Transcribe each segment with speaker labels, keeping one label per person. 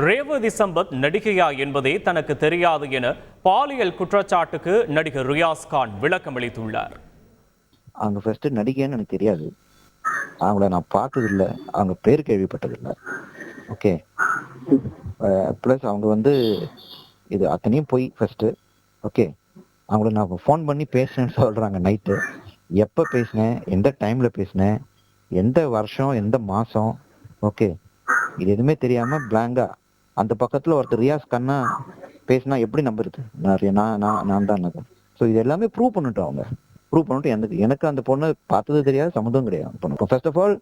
Speaker 1: ரேவதி சம்பத் நடிகையா என்பதே தனக்கு தெரியாது என பாலியல் குற்றச்சாட்டுக்கு நடிகர் ரியாஸ் கான் விளக்கம் அளித்துள்ளார்.
Speaker 2: அவங்க ஃபர்ஸ்ட் நடிகைன்னு எனக்கு தெரியாது. அவங்கள நான் பார்த்ததில்லை, அவங்க பேர் கேள்விப்பட்டதில்லை. ஓகே. ப்ளஸ் அவங்க இது அத்தனையும் போய் ஃபர்ஸ்ட். ஓகே. அவங்கள நான் ஃபோன் பண்ணி பேசினேன்னு சொல்றாங்க நைட்டு. எப்போ பேசினேன், எந்த டைம்ல பேசினேன், எந்த வருஷம், எந்த மாசம், ஓகே, இது எதுவுமே தெரியாம பிளாங்கா அந்த பக்கத்துல ஒருத்தர் ரியாஸ் கண்ணா பேசினா எப்படி நம்புறது? நான் தான். ஸோ இது எல்லாமே ப்ரூவ் பண்ணிட்டோம். அவங்க ப்ரூவ் பண்ணிட்டு எனக்கு அந்த பொண்ணு பார்த்தது தெரியாது, சம்மந்தம் கிடையாது. ஃபர்ஸ்ட் ஆஃப் ஆல்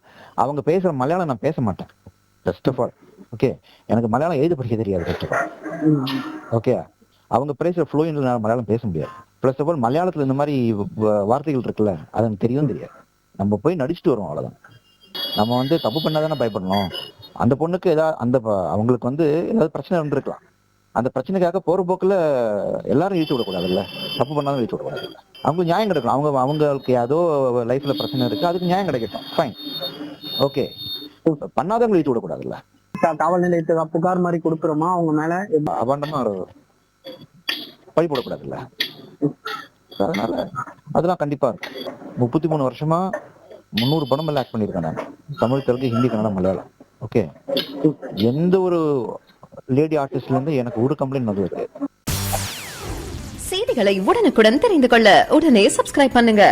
Speaker 2: அவங்க பேசுற மலையாளம் நான் பேச மாட்டேன். ஃபர்ஸ்ட் ஆஃப் ஆல் ஓகே, எனக்கு மலையாளம் எழுத படிக்க தெரியாது. ஃபர்ஸ்ட் ஆஃப் ஆல் ஓகே, அவங்க பேசுற ஃப்ளூயன்ட்ல நான் மலையாளம் பேச முடியாது. ஃபர்ஸ்ட் ஆஃப் ஆல் மலையாளத்துல இந்த மாதிரி வார்த்தைகள் இருக்குல்ல, அது எனக்கு தெரியவும் தெரியாது. நம்ம போய் நடிச்சுட்டு வரோம், அவ்வளவுதான். நம்ம தப்பு பண்ணாதானே பயப்படணும். அந்த பொண்ணுக்கு ஏதாவது அவங்களுக்கு ஏதாவது பிரச்சனை இருந்திருக்கலாம். அந்த பிரச்சனைக்காக போற போக்குல எல்லாரும் இழுத்து விடக்கூடாதுல்ல, தப்பு பண்ணாலும் இழுத்து விடக்கூடாது. அவங்க நியாயம் கிடைக்கும். அவங்களுக்கு ஏதோ லைஃப்ல பிரச்சனை இருக்கு, அதுக்கு நியாயம் கிடைக்கட்டும், ஃபைன், ஓகே. பண்ணாதவங்க இழுத்து விடக்கூடாதுல்ல.
Speaker 3: காவல் நிலையத்துக்கு புகார் மாதிரி கொடுக்குறோமா அவங்க மேல?
Speaker 2: அபாண்டமா பழி போடக்கூடாதுல்ல. அதனால அதெல்லாம் கண்டிப்பா இருக்கும். 33 வருஷமா 300 படம் எல்லாம் ஆக்ட் பண்ணியிருக்கேன் நான். தமிழ், தெலுங்கு, ஹிந்தி, கன்னடம், மலையாளம். ஓகே. எந்த ஒரு லேடி ஆர்டிஸ்ட்ல இருந்து எனக்கு ஒரு கம்ப்ளைண்ட் வந்தது.
Speaker 4: செய்திகளை உடனுக்குடன் தெரிந்து கொள்ள உடனே சப்ஸ்கிரைப் பண்ணுங்க.